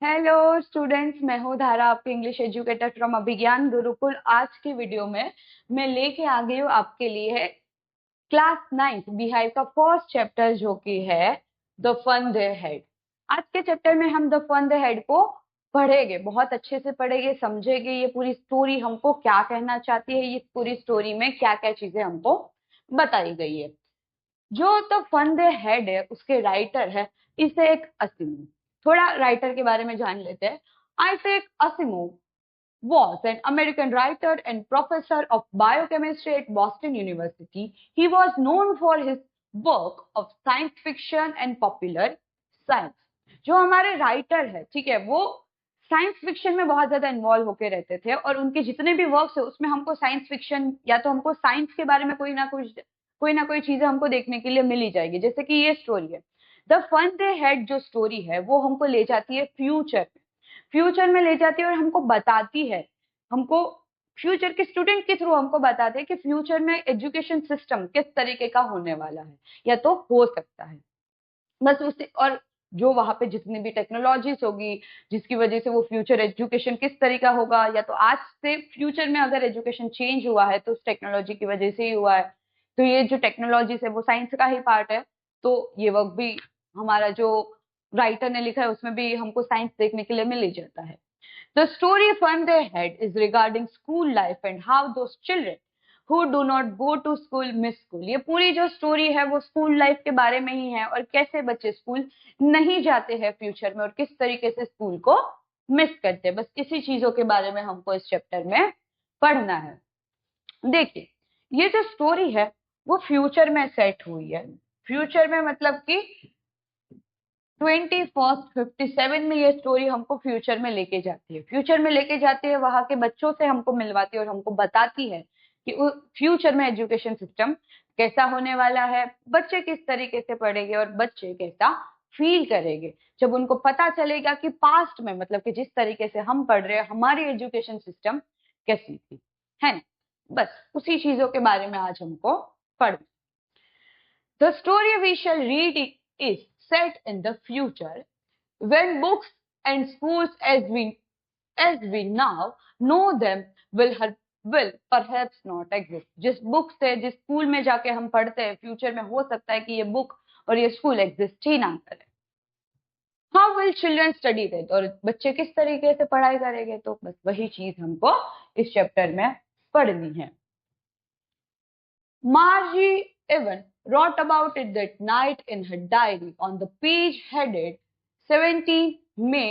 Hello students, मैं हूँ धारा, आपकी इंग्लिश एजुकेटर फ्रॉम अभिज्ञान गुरुकुल। आज की वीडियो में मैं लेके आ गई हूँ आपके लिए क्लास 9th बिहाइव का फर्स्ट चैप्टर जो कि है द फन दे हेड। आज के चैप्टर में हम द फन दे हेड को पढ़ेंगे, बहुत अच्छे से पढ़ेंगे, समझेंगे ये पूरी स्टोरी हमको क्या कहना चाहती है, ये पूरी स्टोरी में क्या क्या चीजें हमको बताई गई है। जो द फन दे हेड है उसके राइटर है इसे एक असिमोव। थोड़ा राइटर के बारे में जान लेते हैं। Isaac Asimov was an American writer and professor of biochemistry at Boston University. He was known for his work of science fiction and popular science. जो हमारे राइटर है, ठीक है, वो साइंस फिक्शन में बहुत ज्यादा इन्वॉल्व होके रहते थे और उनके जितने भी वर्क्स है उसमें हमको साइंस फिक्शन या तो हमको साइंस के बारे में कोई ना कोई चीजें हमको देखने के लिए मिल ही जाएगी। जैसे कि ये स्टोरी है द फन दे हैड, जो स्टोरी है वो हमको ले जाती है फ्यूचर में ले जाती है और हमको बताती है, हमको फ्यूचर के स्टूडेंट के थ्रू हमको बताते हैं कि फ्यूचर में एजुकेशन सिस्टम किस तरीके का होने वाला है या तो हो सकता है। बस उसे, और जो वहां पे जितनी भी टेक्नोलॉजीज होगी जिसकी वजह से वो फ्यूचर एजुकेशन किस तरीका होगा, या तो आज से फ्यूचर में अगर एजुकेशन चेंज हुआ है तो उस टेक्नोलॉजी की वजह से ही हुआ है। तो ये जो टेक्नोलॉजीज है वो साइंस का ही पार्ट है। तो ये वर्क भी हमारा जो राइटर ने लिखा है उसमें भी हमको साइंस देखने के लिए मिल ही जाता है। The story Fun They Had is regarding school life and how those children who do not go to school miss school। ये पूरी जो स्टोरी है वो स्कूल लाइफ के बारे में ही है और कैसे बच्चे स्कूल नहीं जाते हैं फ्यूचर में और किस तरीके से स्कूल को मिस करते हैं। बस इसी चीजों के बारे में हमको इस चैप्टर में पढ़ना है। देखिए, ये जो स्टोरी है वो फ्यूचर में सेट हुई है। फ्यूचर में मतलब कि 2157 में ये स्टोरी हमको फ्यूचर में लेके जाती है। फ्यूचर में लेके जाती है, वहां के बच्चों से हमको मिलवाती है और हमको बताती है कि फ्यूचर में एजुकेशन सिस्टम कैसा होने वाला है, बच्चे किस तरीके से पढ़ेंगे और बच्चे कैसा फील करेंगे जब उनको पता चलेगा कि पास्ट में, मतलब कि जिस तरीके से हम पढ़ रहे हैं, हमारी एजुकेशन सिस्टम कैसी थी, है ना। बस उसी चीजों के बारे में आज हमको पढ़ना। The story we shall read is set in the future when books and schools as we now know them will perhaps not exist। जिस बुक से, जिस स्कूल में जाके हम पढ़ते हैं, फ्यूचर में हो सकता है कि ये बुक और ये स्कूल एग्जिस्ट ही ना करे। How will children study that, और बच्चे किस तरीके से पढ़ाई करेंगे, तो बस वही चीज हमको इस चैप्टर में पढ़नी है। Margie even wrote about it that night in her diary on the page headed 17 May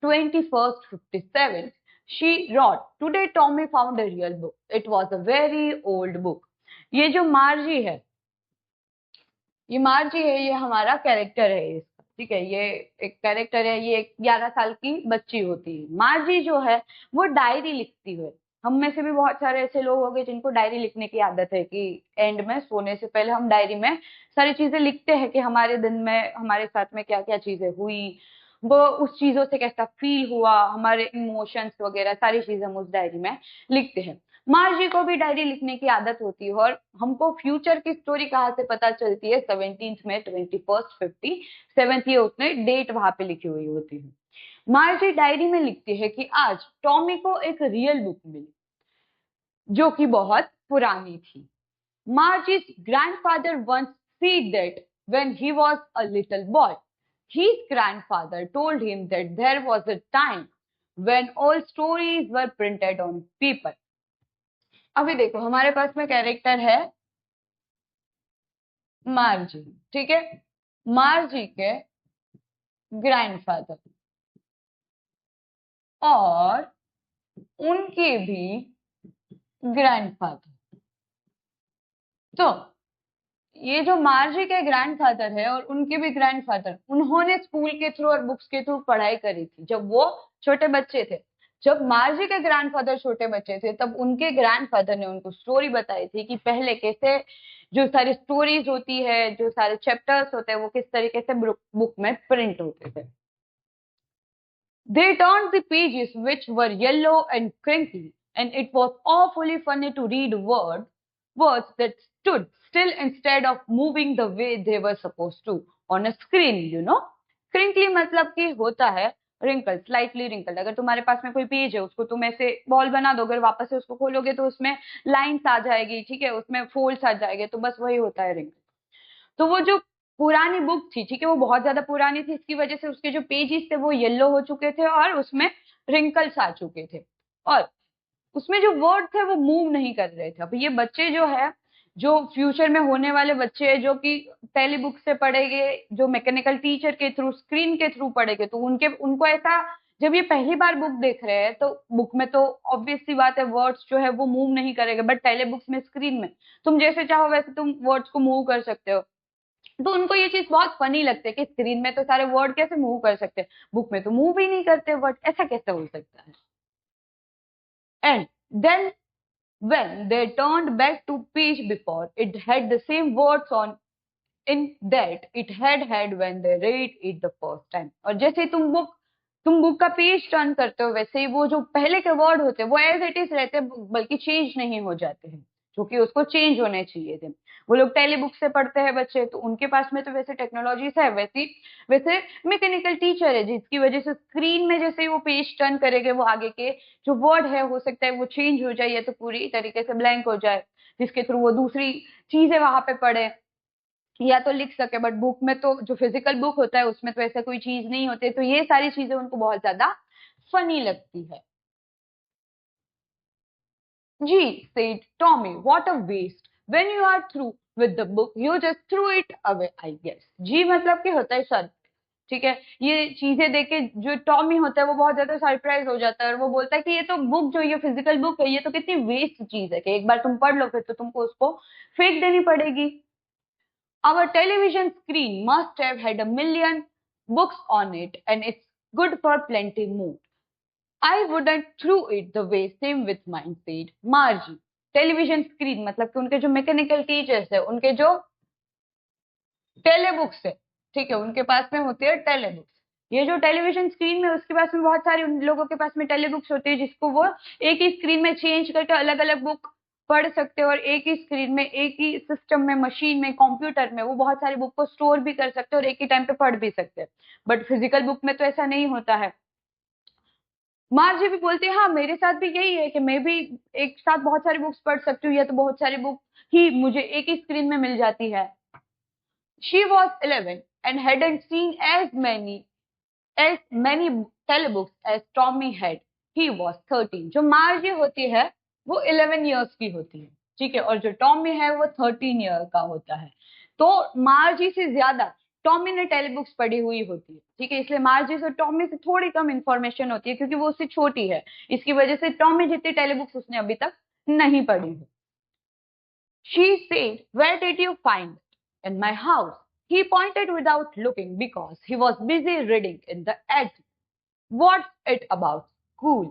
21st 57. She wrote, "Today Tommy found a real book. It was a very old book." ये जो मार्जी है, ये हमारा character है इसका, ठीक है। ये एक कैरेक्टर है, ये एक 11 साल की बच्ची होती है। मार्जी जो है वो डायरी लिखती है। हम में से भी बहुत सारे ऐसे लोग होंगे जिनको डायरी लिखने की आदत है कि एंड में सोने से पहले हम डायरी में सारी चीजें लिखते हैं कि हमारे दिन में हमारे साथ में क्या क्या चीजें हुई, वो उस चीजों से कैसा फील हुआ, हमारे इमोशंस वगैरह सारी चीजें हम उस डायरी में लिखते हैं। मार्जी को भी डायरी लिखने की आदत होती है और हमको फ्यूचर की स्टोरी कहाँ से पता चलती है, 17 में 21st 57, ये उसने डेट वहां पे लिखी हुई होती है। मार्जी डायरी में लिखती है कि आज टॉमी को एक रियल बुक मिली जो कि बहुत पुरानी थी। Margie's grandfather once said that when he was a little boy, his grandfather told him that there was a time when all stories were printed on paper। अभी देखो, हमारे पास में कैरेक्टर है मार्जी, ठीक है। मार्जी के ग्रैंडफादर और उनके भी ग्रैंडफादर। तो ये जो मार्जी के ग्रैंडफादर है और उनके भी ग्रैंडफादर, उन्होंने स्कूल के थ्रू और बुक्स के थ्रू पढ़ाई करी थी जब वो छोटे बच्चे थे। जब मार्जी के ग्रैंडफादर छोटे बच्चे थे तब उनके ग्रैंडफादर ने उनको स्टोरी बताई थी कि पहले कैसे जो सारी स्टोरीज होती है, जो सारे चैप्टर्स होते हैं, वो किस तरीके से बुक में प्रिंट होते थे। They turned the pages which were yellow and crinkly, and it was awfully funny to read words that stood still instead of moving the way they were supposed to on a screen, you know। crinkly मतलब कि होता है wrinkle, slightly wrinkle. अगर तुम्हारे पास में कोई page है, उसको तुम ऐसे बॉल बना दो, अगर वापस से उसको खोलोगे तो उसमें लाइन्स आ जाएगी, ठीक है, उसमें फोल्ड्स आ जाएंगे, तो बस वही होता है रिंकल। तो वो जो पुरानी बुक थी, ठीक है, वो बहुत ज्यादा पुरानी थी, इसकी वजह से उसके जो पेजेस थे वो येलो हो चुके थे और उसमें रिंकल्स आ चुके थे, और उसमें जो वर्ड थे वो मूव नहीं कर रहे थे। अब ये बच्चे जो है, जो फ्यूचर में होने वाले बच्चे हैं, जो कि पहली बुक से पढ़ेंगे, जो मैकेनिकल टीचर के थ्रू, स्क्रीन के थ्रू पढ़ेंगे, तो उनको ऐसा, जब ये पहली बार बुक देख रहे हैं तो बुक में तो ऑब्वियस सी बात है वर्ड्स जो है वो मूव नहीं करेंगे, बट पहले बुक्स में स्क्रीन में तुम जैसे चाहो वैसे तुम वर्ड्स को मूव कर सकते हो। तो उनको ये चीज बहुत फनी लगती है कि स्क्रीन में तो सारे वर्ड कैसे मूव कर सकते हैं, बुक में तो मूव ही नहीं करते वर्ड, ऐसा कैसे हो सकता है। And then when they turned back to page before, it had the same words on in that it had when they read it the first time। और जैसे ही तुम बुक का पेज टर्न करते हो, वैसे ही वो जो पहले के वर्ड होते हैं वो एज इट इज रहते हैं, बल्कि चेंज नहीं हो जाते हैं, जो कि उसको चेंज होने चाहिए थे। वो लोग टेली बुक से पढ़ते हैं बच्चे, तो उनके पास में तो वैसे टेक्नोलॉजीज है, वैसे मैकेनिकल टीचर है, जिसकी वजह से स्क्रीन में जैसे ही वो पेज टर्न करेंगे, वो आगे के जो वर्ड है हो सकता है वो चेंज हो जाए या तो पूरी तरीके से ब्लैंक हो जाए, जिसके थ्रू वो दूसरी चीजें वहां पे पढ़े या तो लिख सके। बट बुक में तो, जो फिजिकल बुक होता है उसमें तो ऐसा कोई चीज नहीं होती, तो ये सारी चीजें उनको बहुत ज्यादा फनी लगती है। जी said Tommy, what a waste, when you are through with the book you just threw it away I guess। जी मतलब कि होता है सर, ठीक है। ये चीजें देख के जो टॉमी होता है वो बहुत ज्यादा सरप्राइज हो जाता है, और वो बोलता है कि ये तो बुक, जो ये फिजिकल बुक है, ये तो कितनी वेस्ट चीज है कि एक बार तुम पढ़ लो फिर तो तुमको उसको फेंक देनी पड़ेगी। Our television screen must have had a million books on it, and it's good for plenty more। I wouldn't throw it the way, same with mine, said Margie। Television screen मतलब कि उनके जो मैकेनिकल टीचर्स है, उनके जो टेलीबुक्स है, ठीक है, उनके पास में होती है टेलीबुक्स। ये जो टेलीविजन स्क्रीन में, उसके पास में बहुत सारे उन लोगों के पास में टेलीबुक्स होती है, जिसको वो एक ही स्क्रीन में चेंज करके अलग अलग बुक पढ़ सकते हो, और एक ही स्क्रीन में, एक ही सिस्टम में, मशीन में, कंप्यूटर में वो बहुत सारी बुक को स्टोर भी कर सकते हैं और एक ही टाइम पे पढ़ भी सकते हैं। बट फिजिकल बुक में तो ऐसा नहीं होता है। मार्जी भी बोलती है, हाँ मेरे साथ भी यही है कि मैं भी एक साथ बहुत सारी बुक्स पढ़ सकती हूँ, या तो बहुत सारी बुक ही मुझे एक ही स्क्रीन में मिल जाती है। She was 11 and hadn't seen as many telebooks as Tommy had। He was 13। जो मार्जी होती है वो 11 इयर्स की होती है, ठीक है, और जो टॉमी है वो 13 ईयर का होता है। तो मार्जी से ज्यादा टॉमी ने टेलीबुक्स पढ़ी हुई होती है, ठीक है, इसलिए मार्जी से टॉमी से थोड़ी कम इंफॉर्मेशन होती है, क्योंकि वो उससे छोटी है, इसकी वजह से टॉमी जितनी टेलीबुक्स उसने अभी तक नहीं पढ़ी है। She said, where did you find it? In my house। He pointed without looking because he was busy reading in the attic। What's it about school?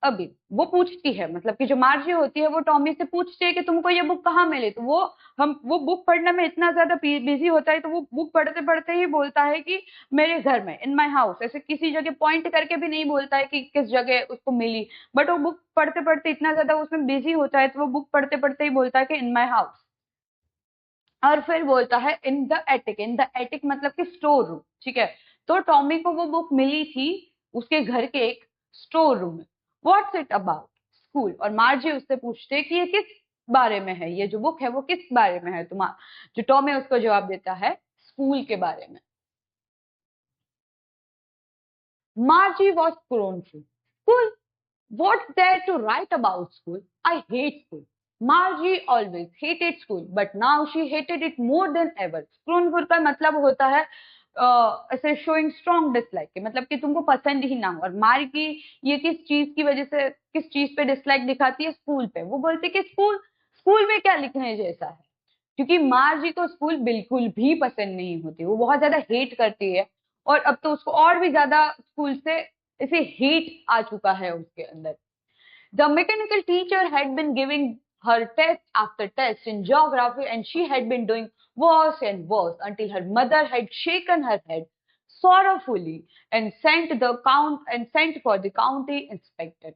अभी वो पूछती है, मतलब कि जो मार्जी होती है वो टॉमी से पूछती है कि तुमको ये बुक कहाँ मिली, तो वो बुक पढ़ने में इतना ज्यादा बिजी होता है, तो वो बुक पढ़ते पढ़ते ही बोलता है कि मेरे घर में, इन माई हाउस, ऐसे किसी जगह पॉइंट करके भी नहीं बोलता है कि किस जगह उसको मिली, बट वो बुक पढ़ते पढ़ते इतना ज्यादा उसमें बिजी होता है, तो वो बुक पढ़ते पढ़ते ही बोलता है कि इन माई हाउस। और फिर बोलता है in the attic. In the attic मतलब कि स्टोर रूम, ठीक है। तो टॉमी को वो बुक मिली थी उसके घर के एक स्टोर रूम में। What's it about school. और मार्जी उससे पूछते कि ये किस बारे में है, ये जो बुक है वो किस बारे में है तुम्हारा। जो टॉमी उसको जवाब देता है स्कूल के बारे में। मार्जी was throne through school. What's there to write about school? I hate school। Margie always hated school, but now she hated it more than ever। स्क्रूनफुल का मतलब होता है ऐसे शोइंग स्ट्रॉन्ग डिसलाइक के, मतलब कि तुमको पसंद ही ना हो। और मार्गी ये किस चीज की वजह से, किस चीज पे डिसलाइक दिखाती है, स्कूल पे। वो बोलती है कि स्कूल स्कूल में क्या लिखने जैसा है, क्योंकि मार्जी को स्कूल बिल्कुल भी पसंद नहीं होती, वो बहुत ज्यादा हेट करती है। और अब तो उसको और भी ज्यादा स्कूल से इसे हेट आ चुका है उसके अंदर। The mechanical teacher had been giving her test after test in geography, and she had been doing worse and worse until her mother had shaken her head sorrowfully and sent for the county inspector।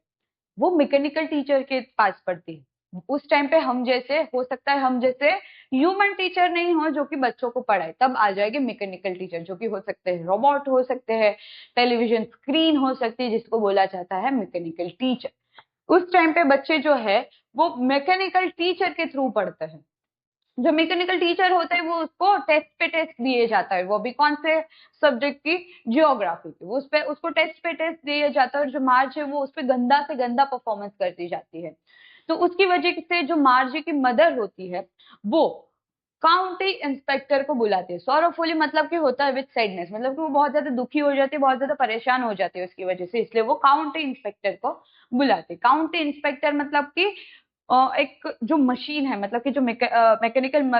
वो mechanical teacher के पास पढ़ती है, उस time पे हम जैसे, हो सकता है हम जैसे ह्यूमन टीचर नहीं हो जो कि बच्चों को पढ़ाए, तब आ जाएगी मैकेनिकल टीचर, जो कि हो सकते हैं रोबोट, हो सकते हैं टेलीविजन स्क्रीन हो सकती है, जिसको बोला जाता है मैकेनिकल टीचर। उस टाइम पे बच्चे जो है वो मैकेनिकल टीचर के थ्रू पढ़ते हैं। जो मैकेनिकल टीचर होता है वो उसको टेस्ट पे टेस्ट दिए जाता है, वो भी कौन से सब्जेक्ट की, जियोग्राफी की, उस पे उसको टेस्ट पे टेस्ट दिया जाता है, और जो मार्च है वो उस पे गंदा से गंदा परफॉर्मेंस कर दी जाती है। तो उसकी वजह से जो मार्जी की मदर होती है वो काउंटी इंस्पेक्टर को बुलाती है। सॉरोफुली मतलब कि होता है विद सैडनेस, मतलब कि वो बहुत ज्यादा दुखी हो जाती है, बहुत ज्यादा परेशान हो जाती है उसकी वजह से, इसलिए वो काउंटी इंस्पेक्टर को बुलाते हैं। काउंटी इंस्पेक्टर मतलब कि एक जो मशीन है, मतलब कि जो मैकेनिकल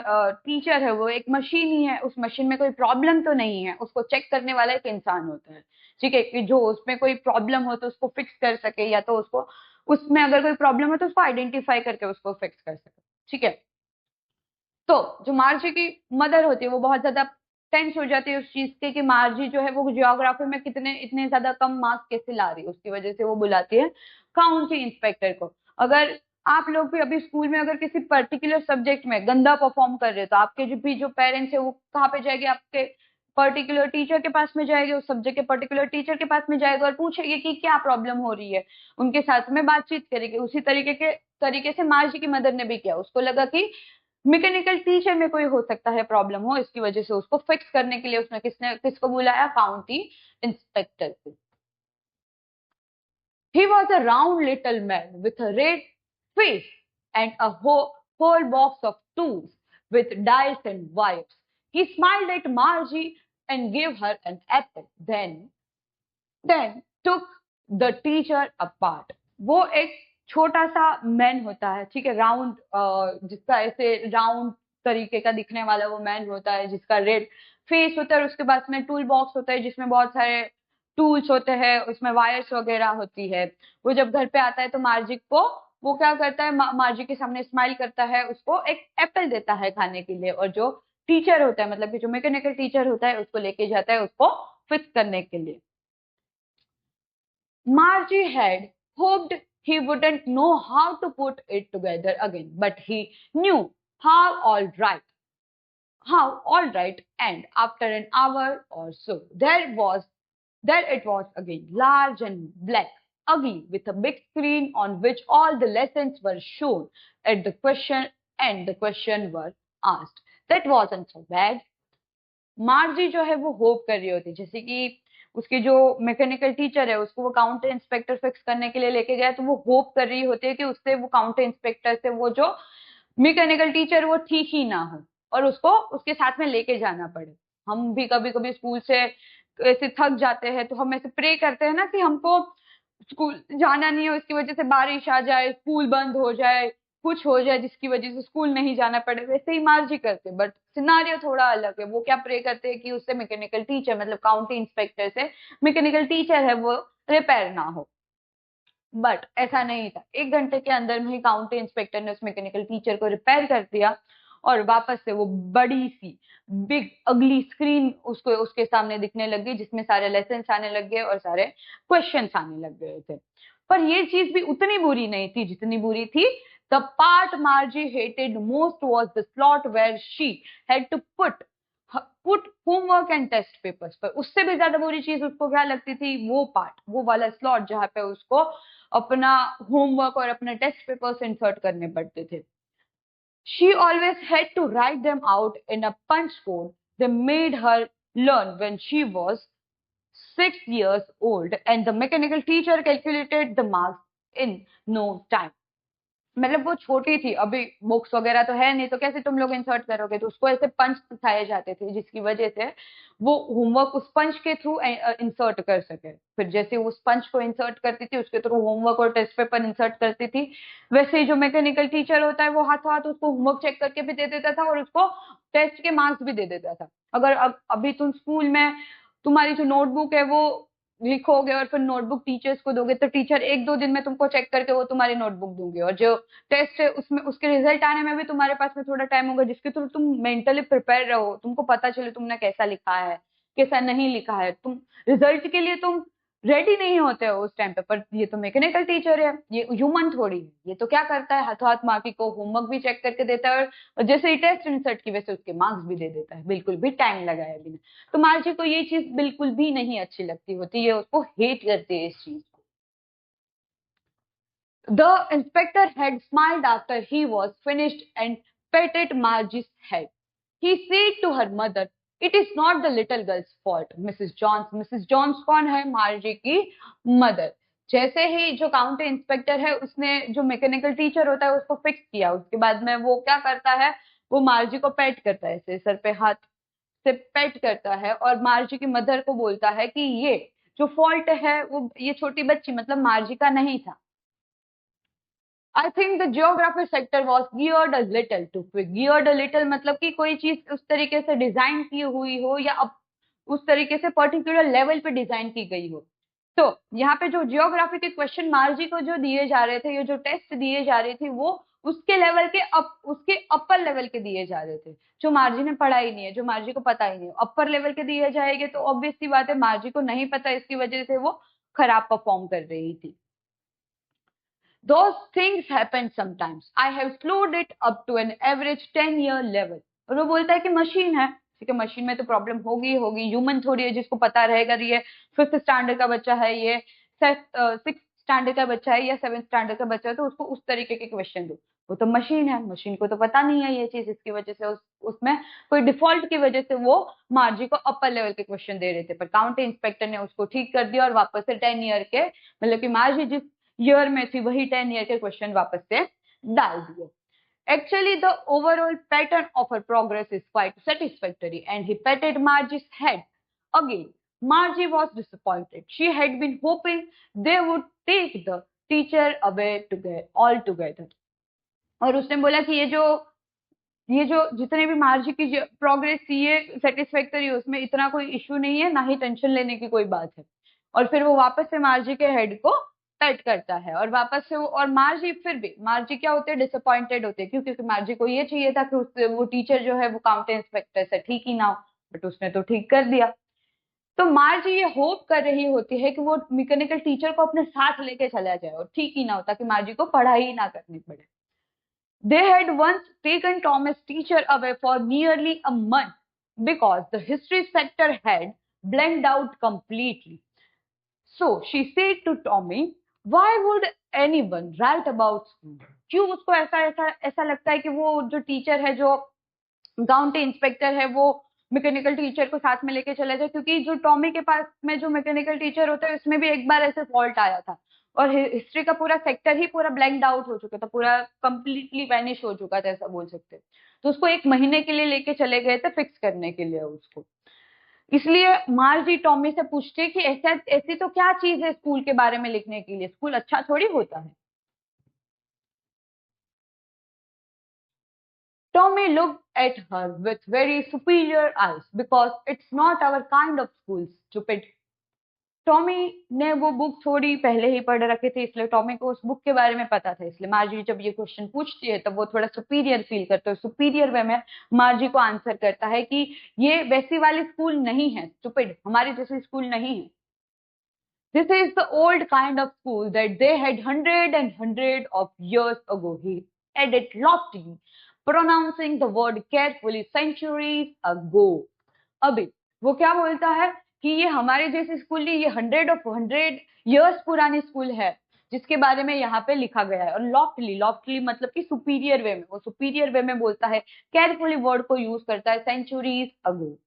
टीचर है वो एक मशीन ही है, उस मशीन में कोई प्रॉब्लम तो नहीं है, उसको चेक करने वाला एक इंसान होता है। ठीक है, कि जो उसमें कोई प्रॉब्लम हो तो उसको फिक्स कर सके, या तो उसको उसमें अगर कोई प्रॉब्लम हो तो उसको आइडेंटिफाई करके उसको फिक्स कर सके। ठीक है, तो जो मार्जी की मदर होती है वो बहुत ज्यादा टेंस हो जाती है उस चीज के कि मार्जी जो है वो जियोग्राफी में कितने इतने ज्यादा कम मार्क्स कैसे ला रही है, उसकी वजह से वो बुलाती है काउंटी इंस्पेक्टर को। अगर आप लोग भी अभी स्कूल में अगर किसी पर्टिकुलर सब्जेक्ट में गंदा परफॉर्म कर रहे हो तो आपके जो भी जो पेरेंट्स है वो कहाँ पे जाएंगे, आपके पर्टिकुलर टीचर के पास में जाएंगे, उस सब्जेक्ट के पर्टिकुलर टीचर के पास में जाएगा और पूछेंगे कि क्या प्रॉब्लम हो रही है, उनके साथ में बातचीत करेंगे। उसी तरीके से मार्जी की मदर ने भी किया, उसको लगा कि मैकेनिकल टीचर में कोई हो सकता है प्रॉब्लम हो, इसकी वजह से उसको फिक्स करने के लिए उसने किसको बुलाया, काउंटी इंस्पेक्टर को। He was a round little man with a red face and a whole box of tools with dials and wires. He smiled at Margie and gave her an apple. Then took the teacher apart. वो एक छोटा सा man होता है, ठीक है, round, जिसका ऐसे राउंड तरीके का दिखने वाला वो मैन होता है, जिसका रेड फेस होता है, और उसके पास में टूल बॉक्स होता है जिसमें बहुत सारे टूल्स होते हैं, उसमें वायर्स वगैरह होती है। वो जब घर पे आता है तो मार्जिक को वो क्या करता है, मार्जिक के सामने स्माइल करता है, उसको एक एप्पल देता है खाने के लिए, और जो टीचर होता है, मतलब कि जो मैकेनिकल टीचर होता है, उसको लेके जाता है उसको फिक्स करने के लिए। Margie had hoped he wouldn't know how to put it together again, but he knew how all right, and after an hour or so, there it was again, large and black, ugly, with a big screen on which all the lessons were shown at the question and the question were asked. That wasn't so bad. मार्जी जो है वो hope कर रही होती, जैसे कि उसकी जो मैकेनिकल टीचर है उसको वो काउंटर इंस्पेक्टर फिक्स करने के लिए लेके गया, तो वो होप कर रही होती है कि उससे वो काउंटर इंस्पेक्टर से वो जो मैकेनिकल टीचर वो ठीक ही ना हो और उसको उसके साथ में लेके जाना पड़े। हम भी कभी कभी स्कूल से ऐसे थक जाते हैं तो हम ऐसे प्रे करते हैं ना कि हमको स्कूल जाना नहीं हो, इसकी वजह से बारिश आ जाए, स्कूल बंद हो जाए, कुछ हो जाए जिसकी वजह से स्कूल नहीं जाना पड़े। वैसे ही मार्जी करते, बट सिनारियो थोड़ा अलग है। वो क्या प्रे करते हैं कि उससे मैकेनिकल टीचर, मतलब काउंटी इंस्पेक्टर से मैकेनिकल टीचर है वो रिपेयर ना हो। बट ऐसा नहीं था, 1 घंटे के अंदर में ही काउंटी इंस्पेक्टर ने उस मैकेनिकल टीचर को रिपेयर कर दिया और वापस से वो बड़ी सी बिग अगली स्क्रीन उसको उसके सामने दिखने लग गई, जिसमें सारे लेसन आने लग गए और सारे क्वेश्चन आने लग गए थे। पर ये चीज भी उतनी बुरी नहीं थी जितनी बुरी थी। The part Margie hated most was the slot where she had to put homework and test papers. पर उससे भी ज्यादा बुरी चीज उसको क्या लगती थी, वो पार्ट, वो वाला स्लॉट जहां पे उसको अपना होमवर्क और अपने टेस्ट पेपर्स इंसर्ट करने पड़ते थे। She always had to write them out in a punch code they made her learn when she was 6 years old, and the mechanical teacher calculated the marks in no time. मतलब वो छोटी थी, अभी books वगैरह तो है नहीं, तो कैसे तुम लोग इंसर्ट करोगे, तो उसको ऐसे पंच दिखाए जाते थे जिसकी वजह से वो होमवर्क उस पंच के थ्रू इंसर्ट कर सके। फिर जैसे वो उस पंच को इंसर्ट करती थी उसके थ्रू होमवर्क और टेस्ट पेपर इंसर्ट करती थी, वैसे ही जो मैकेनिकल टीचर होता है वो हाथों हाथ उसको होमवर्क चेक करके भी दे देता था और उसको टेस्ट के मार्क्स भी दे देता था। अगर अभी तुम स्कूल में तुम्हारी जो नोटबुक है वो लिखोगे और फिर नोटबुक टीचर्स को दोगे तो टीचर 1-2 दिन में तुमको चेक करके वो तुम्हारी नोटबुक दूंगे, और जो टेस्ट है उसमें उसके रिजल्ट आने में भी तुम्हारे पास में थोड़ा टाइम होगा, जिसके थ्रू तुम मेंटली प्रिपेयर रहो, तुमको पता चले तुमने कैसा लिखा है कैसा नहीं लिखा है। तुम रिजल्ट के लिए तुम रेडी नहीं होते हो उस टाइम पे, पर ये तो मैकेनिकल टीचर है, ये ह्यूमन थोड़ी है, ये तो क्या करता है, हाथों हाथ मार्की को होमवर्क भी चेक करके देता है और जैसे ही टेस्ट इंसर्ट की वैसे उसके मार्क्स भी दे देता है, बिल्कुल भी टाइम लगाया बिना। तो मार्जी को ये चीज बिल्कुल भी नहीं अच्छी लगती होती, ये उसको हेट करती है इस चीज को। The inspector had smiled after he was finished and patted Margie's head. He said to her mother, "It is not the little girl's fault, Mrs. Jones." Mrs. Jones कौन है? मार्जी की मदर। जैसे ही जो काउंटी इंस्पेक्टर है उसने जो mechanical teacher होता है उसको फिक्स किया, उसके बाद में वो क्या करता है, वो मार्जी को पैट करता है, ऐसे सर पे हाथ से पैट करता है और मार्जी की मदर को बोलता है कि ये जो फॉल्ट है वो ये छोटी बच्ची मतलब मार्जी का नहीं था। I think the geography sector was geared a little too quick. Geared a little मतलब कि कोई चीज उस तरीके से डिजाइन की हुई हो या उस तरीके से पर्टिकुलर लेवल पे डिजाइन की गई हो। तो यहाँ पे जो जियोग्राफी के क्वेश्चन मार्जी को जो दिए जा रहे थे, ये जो टेस्ट दिए जा रहे थे, वो उसके लेवल के उसके अपर लेवल के दिए जा रहे थे, जो मार्जी ने पढ़ा ही नहीं है, जो मार्जी को पता ही नहीं है। अपर लेवल के दिए जाएंगे तो ऑब्वियस सी बात है मार्जी को नहीं पता, इसकी वजह से वो खराब परफॉर्म कर रही थी। Those things happen sometimes. I have slowed it up to an average 10-year level. और वो बोलता है कि मशीन है, ठीक है, मशीन में तो प्रॉब्लम होगी होगी, ह्यूमन थोड़ी है जिसको पता रहेगा ये 5th स्टैंडर्ड का बच्चा है, ये 6th स्टैंडर्ड का बच्चा है या 7th स्टैंडर्ड का बच्चा है, तो उसको उस तरीके के क्वेश्चन दो। वो तो मशीन है, मशीन को तो पता नहीं है ये चीज, इसकी वजह से उसमें कोई डिफॉल्ट की वजह से वो मार्जी को अपर लेवल के क्वेश्चन दे रहे थे, पर काउंटी इंस्पेक्टर ने उसको ठीक कर दिया और वापस से 10 ईयर के, मतलब कि मार्जी जिस ईयर में थी वही 10 ईयर के क्वेश्चन वापस से डाल दिए। Actually, the overall pattern of her progress is quite satisfactory, and he patted Margie's head. Again, Margie was disappointed. She had been hoping they would take the teacher away together, altogether. और उसने बोला कि ये जो जितने भी मार्जी की progress थी ये सेटिस्फैक्टरी है, उसमें इतना कोई इश्यू नहीं है, ना ही टेंशन लेने की कोई बात है। और फिर वो वापस से मार्जी के हेड को पेट करता है और वापस से और मार्जी फिर भी मार्जी क्या होते हैं, डिसअपॉइंटेड होते हैं, क्योंकि मार्जी को ये चाहिए था कि वो टीचर जो है वो काउंटी इंस्पेक्टर से ठीक ही ना हो, बट उसने तो ठीक कर दिया। तो मार्जी ये होप कर रही होती है कि वो मैकेनिकल टीचर को अपने साथ लेके चला जाए और ठीक ही ना हो, ताकि मार्जी को पढ़ाई ना करनी पड़े। They had once taken Thomas' teacher away for nearly a month because the history sector had blanked out completely. So she said to Tommy, "Why would anyone write about school?" क्यों उसको ऐसा ऐसा ऐसा लगता है कि वो जो टीचर है, जो काउंटी इंस्पेक्टर है, वो मैकेनिकल टीचर को साथ में लेके चला जाए, क्योंकि जो टॉमी के पास में जो मैकेनिकल टीचर होता है उसमें भी एक बार ऐसे फॉल्ट आया था और हिस्ट्री का पूरा सेक्टर ही पूरा ब्लैंक्ड आउट हो चुका था, पूरा कंप्लीटली वैनिश हो चुका था, ऐसा बोल सकते हैं। तो उसको एक महीने के लिए लेके चले गए थे फिक्स करने के लिए उसको। इसलिए मार्जी टॉमी से पूछती है कि ऐसा ऐसी तो क्या चीज है स्कूल के बारे में लिखने के लिए, स्कूल अच्छा थोड़ी होता है। Tommy looked at her with very superior eyes because it's not our kind of school, stupid. Tommy ने वो बुक थोड़ी पहले ही पढ़ रखे थे, इसलिए टॉमी को उस बुक के बारे में पता था, इसलिए मार्जी जब ये क्वेश्चन पूछती है तब वो थोड़ा सुपीरियर फील करता है, सुपीरियर वे में मार्जी को आंसर करता है कि ये वैसी वाली स्कूल नहीं है, स्टूपिड, हमारी जैसी स्कूल नहीं है। This is the old kind of school that they had hundred of years ago, he added loftily, pronouncing the word carefully, centuries ago. अभी वो क्या बोलता है कि ये हमारे जैसी स्कूल नहीं, ये 100 years पुरानी स्कूल है जिसके बारे में यहाँ पे लिखा गया है। और लॉफ्टली मतलब कि सुपीरियर वे में, वो सुपीरियर वे में बोलता है, केयरफुली वर्ड को यूज करता है, centuries ago.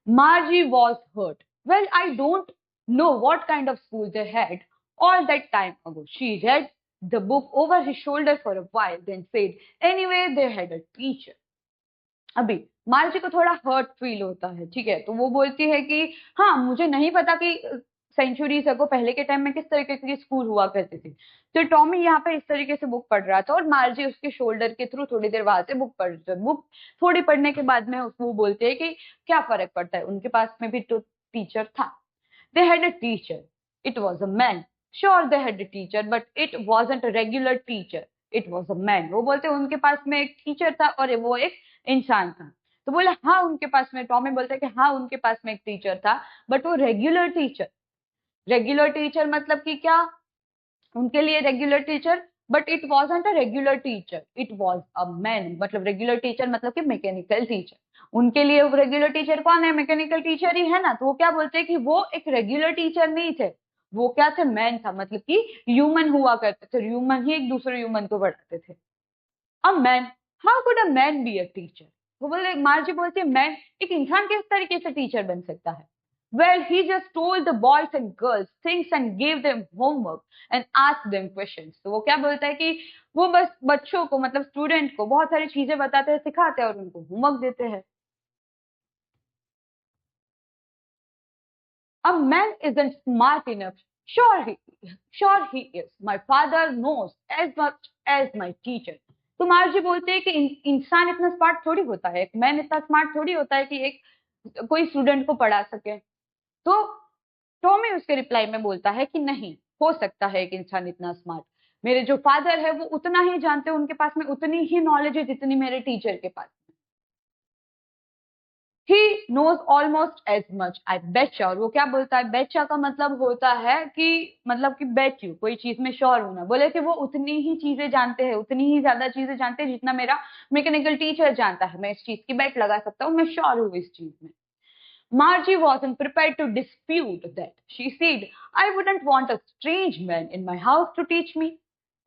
Margie was hurt. Well, I don't know what kind of school they had all that time ago. She read the book over his shoulder for a while, then said, "Anyway, they had a teacher." अभी मार्जी को थोड़ा hurt feel होता है, ठीक है, तो वो बोलती है कि हाँ, मुझे नहीं पता कि सेंचुरीज अगो पहले के टाइम में किस तरीके की स्कूल हुआ करती थी। तो टॉमी यहाँ पे इस तरीके से बुक पढ़ रहा था और मार्जी उसके शोल्डर के थ्रू थोड़ी देर वहां से बुक पढ़ रही, बुक थोड़ी पढ़ने के बाद में वो बोलते हैं कि क्या फर्क पड़ता है, उनके पास में भी तो टीचर था। They had a teacher, it was a man. Sure they had a teacher but it wasn't a regular teacher, it was a man. वो बोलते उनके पास में एक टीचर था और वो एक इंसान था। तो बोले हाँ उनके पास में, टॉमी बोलता है कि हाँ उनके पास में एक टीचर था, बट वो रेगुलर टीचर रेगुलर टीचर मतलब कि क्या, उनके लिए regular teacher, but it wasn't a regular teacher, it was a man. मतलब रेगुलर टीचर मतलब कि मैकेनिकल टीचर, उनके लिए रेगुलर टीचर कौन है, मैकेनिकल टीचर ही है ना। तो वो क्या बोलते हैं कि वो एक रेगुलर टीचर नहीं थे, वो क्या थे, मैन था, मतलब कि ह्यूमन हुआ करते थे, ह्यूमन ही एक दूसरे ह्यूमन को पढ़ाते थे। A man, how could a man be a teacher. वो बोले, मार्जी बोलती है मैन, एक इंसान किस तरीके से टीचर बन सकता है। Well, he just told the boys and girls things and gave them homework and asked them questions. तो वो क्या बोलता है कि वो बस बच्चों को, मतलब स्टूडेंट को बहुत सारी चीजें बताते हैं, सिखाते हैं और उनको होमवर्क देते हैं। A man isn't smart enough. Sure he is. My father knows as much as my teacher. तो मार्जी बोलते हैं कि इंसान इतना स्मार्ट थोड़ी होता है, एक मैन इतना स्मार्ट थोड़ी होता है कि एक कोई स्टूडेंट को पढ़ा सके। तो टॉमी उसके रिप्लाई में बोलता है कि नहीं हो सकता है एक इंसान इतना स्मार्ट, मेरे जो फादर है वो उतना ही जानते हैं, उनके पास में उतनी ही नॉलेज है जितनी मेरे टीचर के पास। He knows almost as much I बेचा। और वो क्या बोलता है, बेचा का मतलब होता है कि, मतलब कि बेट यू, कोई चीज में श्योर होना। बोले कि वो उतनी ही चीजें जानते हैं, उतनी ही ज्यादा चीजें जानते हैं जितना मेरा मैकेनिकल टीचर जानता है, मैं इस चीज की बेट लगा सकता हूँ, मैं श्योर हूँ इस चीज में। Margie wasn't prepared to dispute that. She said, I wouldn't want a strange man in my house to teach me.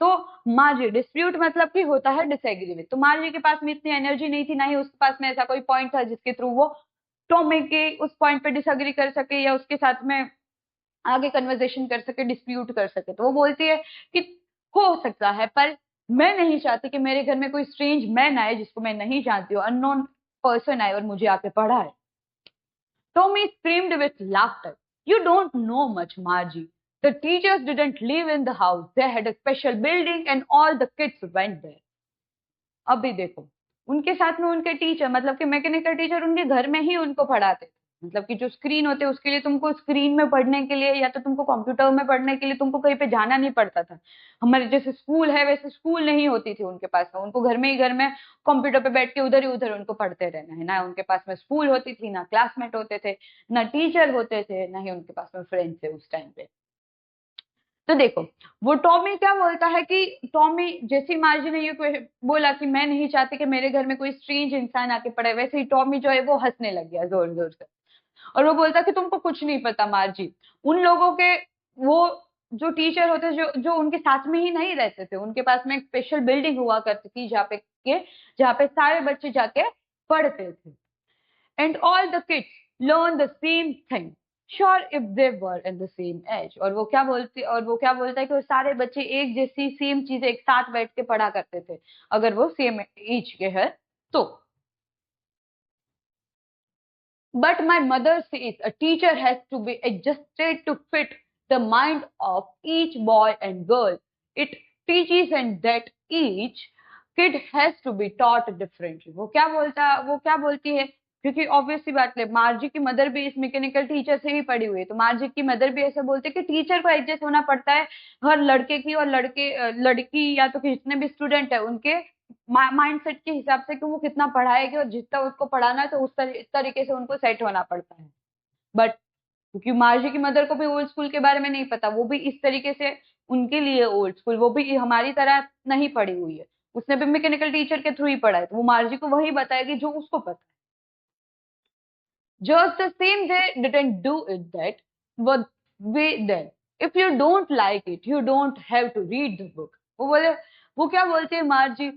तो मार्जी, डिस्प्यूट मतलब कि होता है डिसएग्री विद। तो मार्जी के पास में इतनी एनर्जी नहीं थी, ना ही उसके पास में ऐसा कोई पॉइंट था जिसके थ्रू वो टॉमी के उस पॉइंट पे डिसएग्री कर सके या उसके साथ में आगे कन्वर्सेशन कर सके, डिस्प्यूट कर सके। तो वो बोलती है कि हो सकता है, पर मैं नहीं चाहती कि मेरे घर में कोई स्ट्रेंज मैन आए जिसको मैं नहीं जानती हूँ, अननोन पर्सन आए और मुझे आके पढ़ाए। Tommy screamed with laughter. You don't know much, Margie. The teachers didn't live in the house. They had a special building and all the kids went there. अभी देखो, उनके साथ में उनके टीचर, मतलब कि मैकेनिकल टीचर उनके घर में ही उनको पढ़ाते थे। मतलब कि जो स्क्रीन होते उसके लिए तुमको स्क्रीन में पढ़ने के लिए या तो तुमको कंप्यूटर में पढ़ने के लिए तुमको कहीं पे जाना नहीं पड़ता था। हमारे जैसे स्कूल है वैसे स्कूल नहीं होती थी उनके पास में, उनको घर में ही, घर में कंप्यूटर पे बैठ के उधर ही उधर उनको पढ़ते रहना है ना। उनके पास में स्कूल होती थी, ना क्लासमेट होते थे, ना टीचर होते थे, ना ही उनके पास में फ्रेंड्स थे उस टाइम पे। तो देखो, वो टॉमी क्या बोलता है कि टॉमी, जैसी मार्जी ने ये बोला कि मैं नहीं चाहती कि मेरे घर में कोई स्ट्रेंज इंसान आके पड़े, वैसे ही टॉमी जो है वो हंसने लग गया जोर जोर से। और वो बोलता कि तुमको कुछ नहीं पता मार्जी, उन लोगों के, वो जो टीचर होते जो जो उनके साथ में ही नहीं रहते थे, उनके पास में एक स्पेशल बिल्डिंग हुआ करती थी जहाँ पे सारे बच्चे जाके पढ़ते थे। And all the kids learn the same thing. Sure, if they were in the same age. और वो क्या बोलता है कि वो सारे बच्चे एक जैसी सेम चीजें एक साथ बैठ के पढ़ा करते थे, अगर वो सेम एज के हैं तो। But my mother says a teacher has to be adjusted to fit the mind of each boy and girl. It teaches and that each kid has to be taught differently. वो क्या बोलती है, क्योंकि obvious सी बात है, मार्जी की mother भी इस मैकेनिकल टीचर से ही पढ़ी हुई है, तो मार्जी की मदर भी ऐसे बोलते है कि टीचर को एडजस्ट होना पड़ता है हर लड़के की और लड़की या तो जितने भी स्टूडेंट है उनके माइंडसेट के हिसाब से कि वो कितना पढ़ाएगी और जितना उसको पढ़ाना है तो उस तरीके से उनको सेट होना पड़ता है। बट क्योंकि मार्जी की मदर को भी ओल्ड स्कूल के बारे में नहीं पता, वो भी इस तरीके से, उनके लिए ओल्ड स्कूल, वो भी हमारी तरह नहीं पढ़ी हुई है, उसने भी मैकेनिकल टीचर के थ्रू ही पढ़ा है, तो वो मार्जी को वही बताएगी जो उसको पता है। Just the same they didn't do it that what way then. If you don't like it, you don't have to read the book. वो क्या बोलते हैं Margie,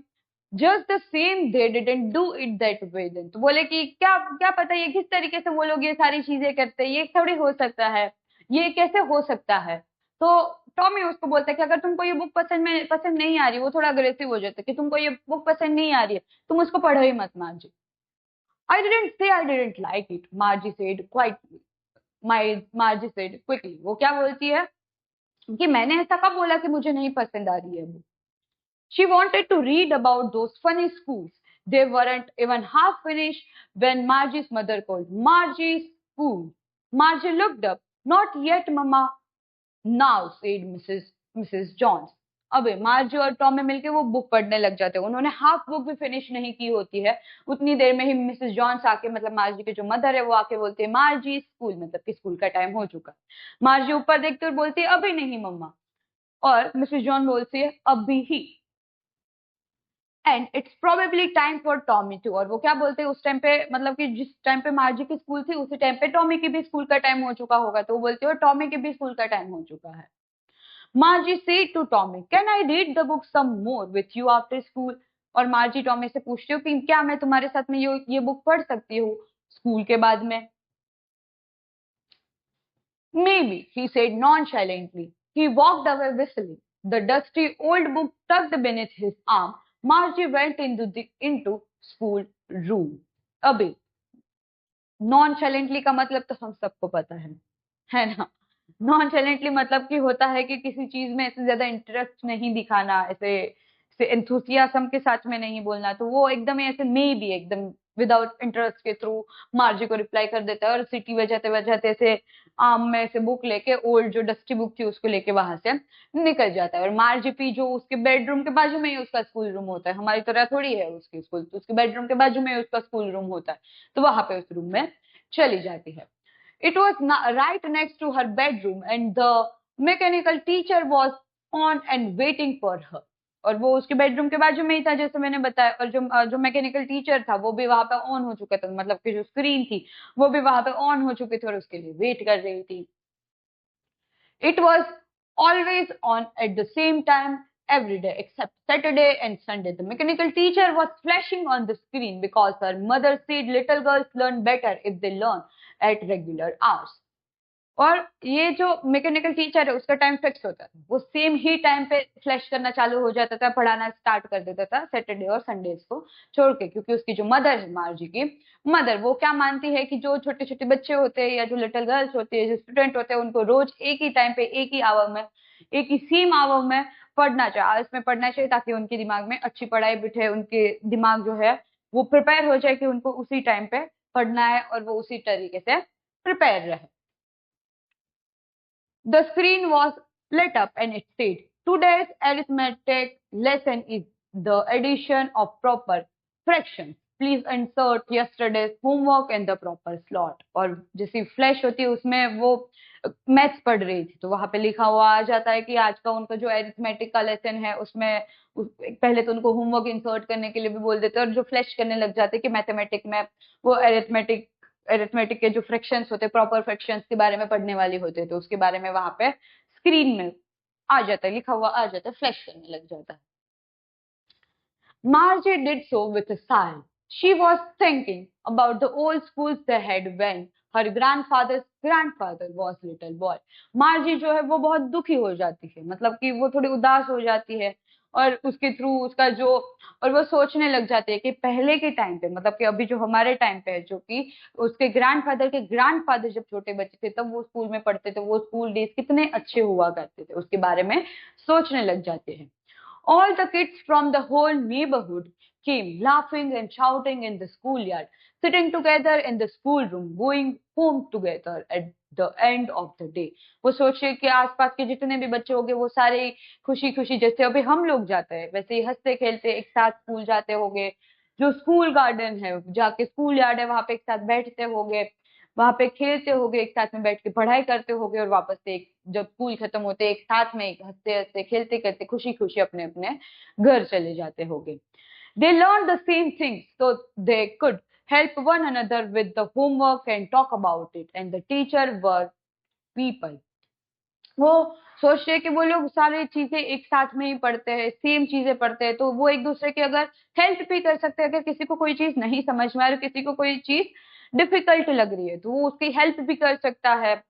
just the same they didn't do it that way then. तो बोले कि क्या क्या पता ये किस तरीके से वो लोग ये सारी चीजें करते हैं, ये थोड़ी हो सकता है, ये कैसे हो सकता है। तो टॉमी उसको बोलता है कि अगर तुमको ये बुक पसंद नहीं आ रही, वो थोड़ा अग्रेसिव हो जाता है कि तुमको ये बुक पसंद नहीं आ रही है, तुम उसको पढ़ो ही मत मार्जी। I didn't say I didn't like it, Margie said quietly. Margie said quickly. वो क्या बोलती है कि मैंने ऐसा कब बोला कि मुझे नहीं पसंद आ रही है वो। She wanted to read about those funny schools. They weren't even half finished when Margie's mother called. Margie's school. Margie looked up. Not yet, Mama. Now, said Mrs. Jones. अबे मार्जी और टॉमी मिलके वो बुक पढ़ने लग जाते हैं। उन्होंने half book भी फिनिश नहीं की होती है, उतनी देर में ही मिसेस जॉन्स आके, मतलब मार्जी की जो मदर है, वो आके बोलती है मार्जी स्कूल, मतलब कि स्कूल का टाइम हो चुका है। मार्जी ऊपर देखते और बोलती है अभी नहीं मम्मा, और मिसेस जॉन बोलती है अभी ही, and it's probably time for Tommy too. और वो क्या बोलते हैं उस टाइम पे, मतलब कि जिस टाइम पे मार्जी की स्कूल थी उसी टाइम पे टॉमी की भी स्कूल का टाइम हो चुका होगा, तो वो बोलती है टॉमी की भी स्कूल का टाइम हो चुका है। मार्जी said to Tommy, "Can I read the book some more with you after school?" और मार्जी टॉमी से पूछती हो कि क्या मैं तुम्हारे साथ में ये बुक पढ़ सकती हूँ स्कूल के बाद में। Maybe, he said nonchalantly. He walked away whistling. The dusty old book tucked beneath his arm. Margie went into school room. अभी नॉनचैलेंटली का मतलब तो हम सबको पता है ना। नॉनचैलेंटली मतलब कि होता है कि किसी चीज में ऐसे ज्यादा इंटरेस्ट नहीं दिखाना, ऐसे एंथुसियाज्म के साथ में नहीं बोलना, तो वो एकदम ऐसे मे भी एकदम विदाउट इंटरेस्ट के थ्रू मार्जी को रिप्लाई कर देता है और सीटी बजाते बजाते ऐसे आम में से बुक लेके, ओल्ड जो डस्टी बुक थी उसको लेके वहां से निकल जाता है। और मार्जी पी जो उसके बेडरूम के बाजू में ही उसका स्कूल रूम होता है, हमारी तरह थोड़ी है उसकी स्कूल, तो उसके बेडरूम के बाजू में ही उसका स्कूल रूम होता है, तो वहां पे उस रूम में चली जाती है। It was right next to her bedroom and the mechanical teacher was on and waiting for her. और वो उसके बेडरूम के बाजू में ही था जैसे मैंने बताया, और जो मैकेनिकल टीचर था वो भी वहां पे ऑन हो चुका था, मतलब कि जो स्क्रीन थी वो भी वहां पे ऑन हो चुकी थी और उसके लिए वेट कर रही थी। It was always on at the same time every day except Saturday and Sunday. The mechanical teacher was flashing on the screen because her mother said little girls learn better if they learn at regular hours. और ये जो mechanical teacher है उसका time fix होता था, वो same ही time पे flash करना चालू हो जाता था, पढ़ाना स्टार्ट कर देता था सैटरडे और संडेज को छोड़ के, क्योंकि उसकी जो मदर है मार्जी की मदर, वो क्या मानती है कि जो छोटे छोटे बच्चे होते हैं या जो लिटिल गर्ल्स होती है, जो स्टूडेंट होते हैं, उनको रोज एक ही टाइम पे एक ही आवर में, एक ही सेम आवर में पढ़ना चाहिए, इसमें पढ़ना चाहिए ताकि उनके दिमाग में अच्छी पढ़ाई बिठे, उनके दिमाग जो है वो प्रिपेयर हो जाए कि उनको उसी टाइम पे पढ़ना है और वो उसी तरीके से प्रिपेयर रहे। The screen was lit up and it said, "Today's arithmetic lesson is the addition of proper fractions. Please insert yesterday's homework in the proper slot." और जैसी फ्लैश होती है उसमें वो मैथ्स पढ़ रही थी, तो वहां पे लिखा हुआ आ जाता है कि आज का उनका जो अरिथमेटिक का लेसन है उसमें पहले तो उनको होमवर्क इंसर्ट करने के लिए भी बोल देते हैं, और जो फ्लैश करने लग जाते हैं कि मैथमेटिक में वो अरिथमेटिक के जो फ्रैक्शंस होते हैं, प्रॉपर फ्रैक्शंस के बारे में पढ़ने वाली होते हैं, तो उसके बारे में वहां पे स्क्रीन में आ जाता है, लिखा हुआ आ जाता है, फ्लैश करने लग जाता है। Margie did so with a sigh. She was thinking about the old schools they had when her grandfather's grandfather was little boy. Margie जो है वो बहुत दुखी हो जाती है, मतलब कि वो थोड़ी उदास हो जाती है, और उसके थ्रू उसका जो, और वो सोचने लग जाती है कि पहले के टाइम पे, मतलब कि अभी जो हमारे टाइम पे है, जो कि उसके ग्रैंडफादर जब छोटे बच्चे थे तब वो स्कूल में पढ़ते थे, वो स्कूल डेज कितने अच्छे हुआ करते थे, उसके बारे में सोचने लग जाते हैं। All the kids from the whole neighborhood came laughing and shouting in the schoolyard, sitting together in the schoolroom, going home together at the end of the day. वो सोचे कि आसपास के जितने भी बच्चे होंगे वो सारे खुशी खुशी, जैसे अभी हम लोग जाते हैं वैसे ही हंसते खेलते एक साथ स्कूल जाते होंगे, जो स्कूल गार्डन है जाके स्कूल यार्ड है वहां पे एक साथ बैठते होंगे, वहां पे खेलते होगे, एक साथ में बैठ के पढ़ाई करते होगे, और वापस से एक जब स्कूल खत्म होते एक साथ में एक हंसते हंसते खेलते करते खुशी खुशी अपने अपने घर चले जाते होगे। They learned the same things so they could help one another with the homework and talk about it, and the teacher were people. वो सोचते हैं कि वो लोग सारी चीजें एक साथ में ही पढ़ते हैं, सेम चीजें पढ़ते हैं, तो वो एक दूसरे की अगर हेल्प भी कर सकते हैं, अगर किसी को कोई चीज नहीं समझ में आ रही, किसी को कोई चीज डिफिकल्ट लग रही है, तो वो उसकी हेल्प भी कर सकता है,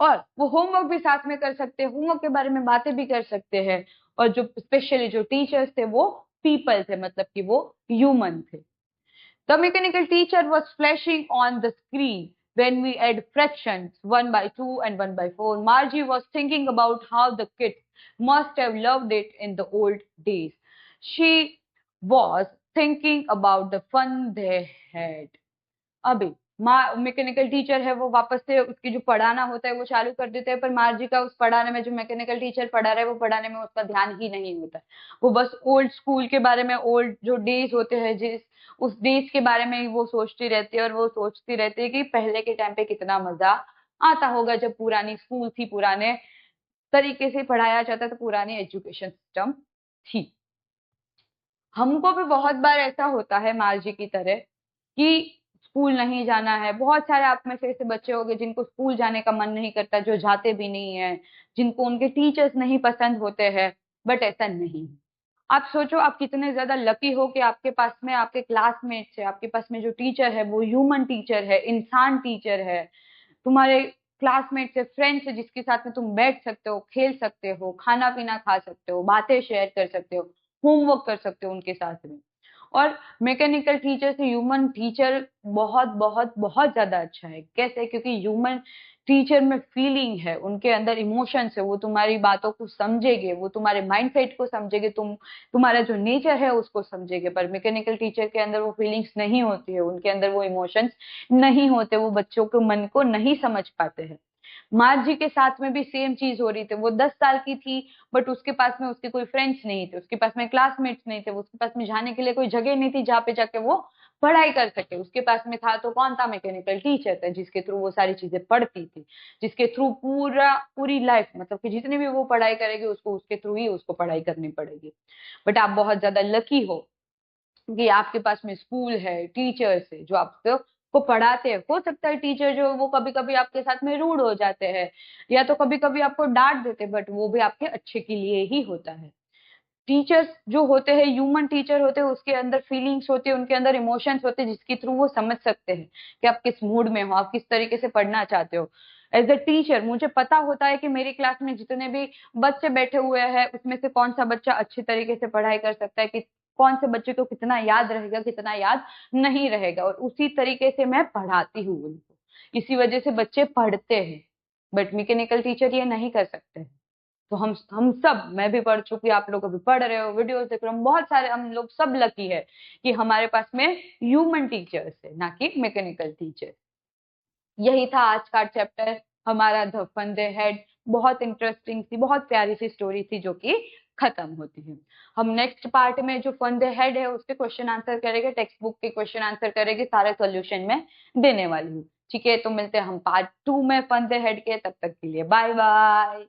और वो होमवर्क भी साथ में कर सकते हैं, होमवर्क के बारे में बातें भी कर सकते हैं। और जो स्पेशली जो टीचर्स थे वो पीपल थे, मतलब कि वो ह्यूमन थे। The mechanical teacher was flashing on the screen when we add fractions 1 by 2 and 1 by 4. Margie was thinking about how the kids must have loved it in the old days. She was thinking about the fun they had. अभी mechanical teacher है वो वापस से उसकी जो पढ़ाना होता है वो चालू कर देते हैं, पर मार्जी का उस पढ़ाने में, जो मैकेनिकल टीचर पढ़ा रहा है वो पढ़ाने में उसका ध्यान ही नहीं होता है। वो बस ओल्ड स्कूल के बारे में, ओल्ड जो डेज होते हैं, उस डेज के बारे में ही वो सोचती रहती है, और वो सोचती रहती है कि पहले के टाइम पे कितना मजा आता होगा जब पुरानी स्कूल थी, पुराने तरीके से पढ़ाया जाता था, पुरानी एजुकेशन सिस्टम थी। हमको भी बहुत बार ऐसा होता है मार्जी की तरह कि स्कूल नहीं जाना है। बहुत सारे आप में से ऐसे बच्चे होंगे जिनको स्कूल जाने का मन नहीं करता, जो जाते भी नहीं है, जिनको उनके टीचर्स नहीं पसंद होते हैं। बट ऐसा नहीं। आप सोचो आप कितने ज्यादा लकी हो कि आपके पास में आपके क्लासमेट्स है, आपके पास में जो टीचर है वो ह्यूमन टीचर है, इंसान टीचर है। तुम्हारे क्लासमेट्स है, फ्रेंड्स है, जिसके साथ में तुम बैठ सकते हो, खेल सकते हो, खाना पीना खा सकते हो, बातें शेयर कर सकते हो, होमवर्क कर सकते हो उनके साथ में। और मैकेनिकल टीचर से ह्यूमन टीचर बहुत बहुत बहुत ज्यादा अच्छा है। कैसे? क्योंकि ह्यूमन टीचर में फीलिंग है, उनके अंदर इमोशंस है, वो तुम्हारी बातों को समझेंगे, वो तुम्हारे माइंडसेट को समझेंगे, तुम्हारा जो नेचर है उसको समझेंगे। पर मैकेनिकल टीचर के अंदर वो फीलिंग्स नहीं होती है, उनके अंदर वो इमोशंस नहीं होते, वो बच्चों के मन को नहीं समझ पाते हैं। मार्जी के साथ में भी सेम चीज हो रही थी। वो 10 साल की थी, बट उसके पास में उसके कोई फ्रेंड्स नहीं थे, उसके पास में क्लासमेट्स नहीं थे, उसके पास में जाने के लिए कोई जगह नहीं थी जहाँ पे जाके वो पढ़ाई कर सके। उसके पास में था तो कौन था? मैकेनिकल टीचर था, जिसके थ्रू वो सारी चीजें पढ़ती थी, जिसके थ्रू पूरी लाइफ, मतलब कि जितनी भी वो पढ़ाई करेगी उसको उसके थ्रू ही उसको पढ़ाई करनी पड़ेगी। बट आप बहुत ज्यादा लकी हो कि आपके पास में स्कूल है, टीचर्स है जो आपको को पढ़ाते हैं। हो सकता है टीचर जो वो कभी कभी आपके साथ में रूड हो जाते हैं, या तो कभी कभी आपको डांट देते हैं, बट वो भी आपके अच्छे के लिए ही होता है। टीचर्स जो होते हैं, ह्यूमन टीचर होते हैं, उसके अंदर फीलिंग्स होती है, उनके अंदर इमोशंस होते हैं, जिसके थ्रू वो समझ सकते हैं कि आप किस मूड में हो, आप किस तरीके से पढ़ना चाहते हो। एज अ टीचर मुझे पता होता है कि मेरी क्लास में जितने भी बच्चे बैठे हुए हैं उसमें से कौन सा बच्चा अच्छी तरीके से पढ़ाई कर सकता है, कि कौन से बच्चे को कितना याद रहेगा, कितना याद नहीं रहेगा, और उसी तरीके से मैं पढ़ाती हूँ उनको। इसी वजह से बच्चे पढ़ते हैं। बट मैकेनिकल टीचर ये नहीं कर सकते। तो हम सब, मैं भी पढ़ चुकी, आप लोग अभी पढ़ रहे हो, वीडियोस देख रहे हो, बहुत सारे हम लोग सब लकी है कि हमारे पास में ह्यूमन टीचर्स है, ना कि मैकेनिकल टीचर। यही था आज का चैप्टर हमारा, द फंदे हेड। बहुत इंटरेस्टिंग थी, बहुत प्यारी सी स्टोरी थी जो कि खत्म होती है। हम नेक्स्ट पार्ट में जो फंदे हेड है उसके क्वेश्चन आंसर करेंगे, टेक्स्ट बुक के क्वेश्चन आंसर करेंगे, सारे सोल्यूशन में देने वाली हूँ। ठीक है, तो मिलते हैं हम पार्ट 2 में फंदे हेड के। तब तक के लिए बाय बाय।